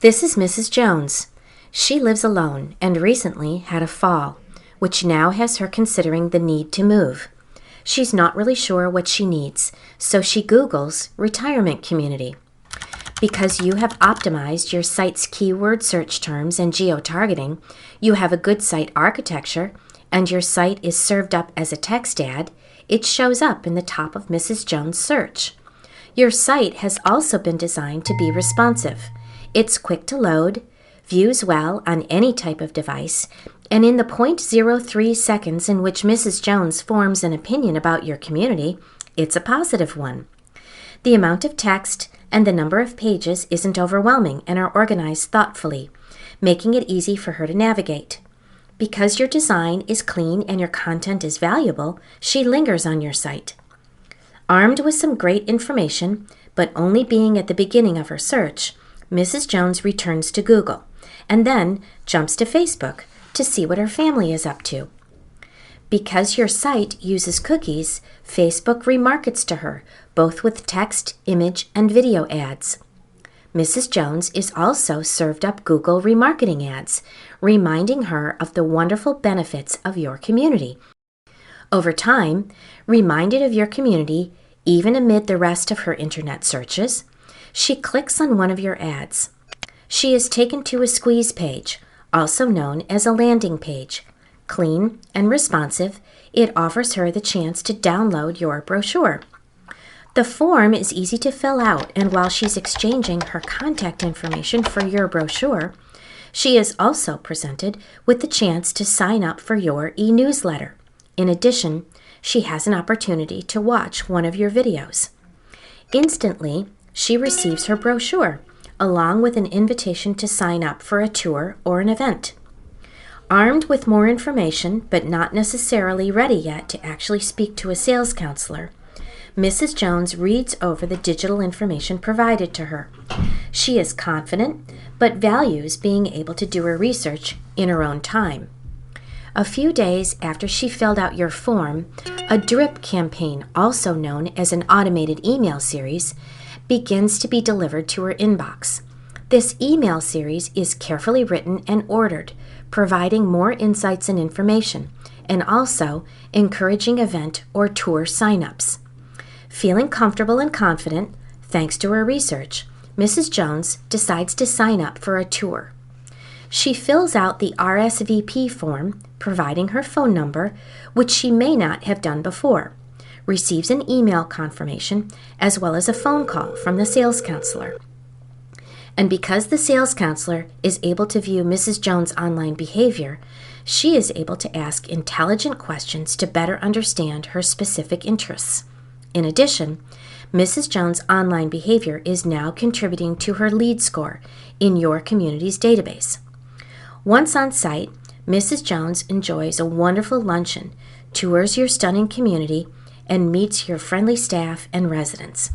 This is Mrs. Jones. She lives alone and recently had a fall, which now has her considering the need to move. She's not really sure what she needs, so she Googles retirement community. Because you have optimized your site's keyword search terms and geo-targeting, you have a good site architecture, and your site is served up as a text ad, it shows up in the top of Mrs. Jones' search. Your site has also been designed to be responsive. It's quick to load, views well on any type of device, and in the 0.03 seconds in which Mrs. Jones forms an opinion about your community, it's a positive one. The amount of text and the number of pages isn't overwhelming and are organized thoughtfully, making it easy for her to navigate. Because your design is clean and your content is valuable, she lingers on your site. Armed with some great information, but only being at the beginning of her search, Mrs. Jones returns to Google and then jumps to Facebook to see what her family is up to. Because your site uses cookies, Facebook remarkets to her, both with text, image, and video ads. Mrs. Jones is also served up Google remarketing ads, reminding her of the wonderful benefits of your community. Over time, reminded of your community, even amid the rest of her internet searches, she clicks on one of your ads. She is taken to a squeeze page, also known as a landing page. Clean and responsive, it offers her the chance to download your brochure. The form is easy to fill out, and while she's exchanging her contact information for your brochure, she is also presented with the chance to sign up for your e-newsletter. In addition, she has an opportunity to watch one of your videos. Instantly, she receives her brochure, along with an invitation to sign up for a tour or an event. Armed with more information, but not necessarily ready yet to actually speak to a sales counselor, Mrs. Jones reads over the digital information provided to her. She is confident, but values being able to do her research in her own time. A few days after she filled out your form, a drip campaign, also known as an automated email series, begins to be delivered to her inbox. This email series is carefully written and ordered, providing more insights and information, and also encouraging event or tour signups. Feeling comfortable and confident, thanks to her research, Mrs. Jones decides to sign up for a tour. She fills out the RSVP form, providing her phone number, which she may not have done before, receives an email confirmation, as well as a phone call from the sales counselor. And because the sales counselor is able to view Mrs. Jones' online behavior, she is able to ask intelligent questions to better understand her specific interests. In addition, Mrs. Jones' online behavior is now contributing to her lead score in your community's database. Once on site, Mrs. Jones enjoys a wonderful luncheon, tours your stunning community, and meets your friendly staff and residents.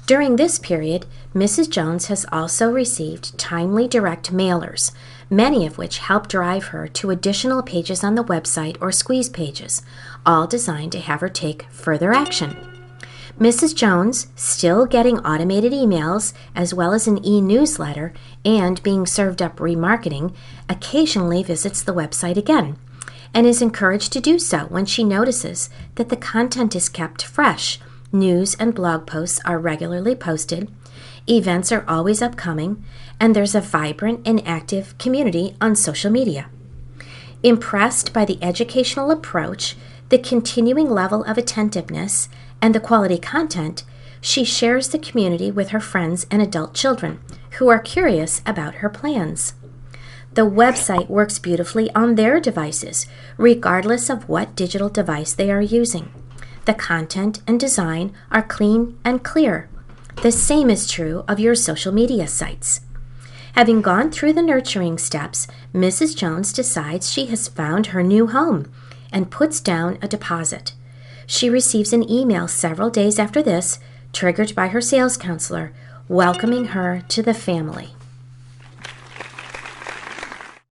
During this period, Mrs. Jones has also received timely direct mailers, many of which help drive her to additional pages on the website or squeeze pages, all designed to have her take further action. Mrs. Jones, still getting automated emails as well as an e-newsletter and being served up remarketing, occasionally visits the website again and is encouraged to do so when she notices that the content is kept fresh. News and blog posts are regularly posted, events are always upcoming, and there's a vibrant and active community on social media. Impressed by the educational approach, the continuing level of attentiveness, and the quality content, she shares the community with her friends and adult children who are curious about her plans. The website works beautifully on their devices, regardless of what digital device they are using. The content and design are clean and clear. The same is true of your social media sites. Having gone through the nurturing steps, Mrs. Jones decides she has found her new home and puts down a deposit. She receives an email several days after this, triggered by her sales counselor, welcoming her to the family.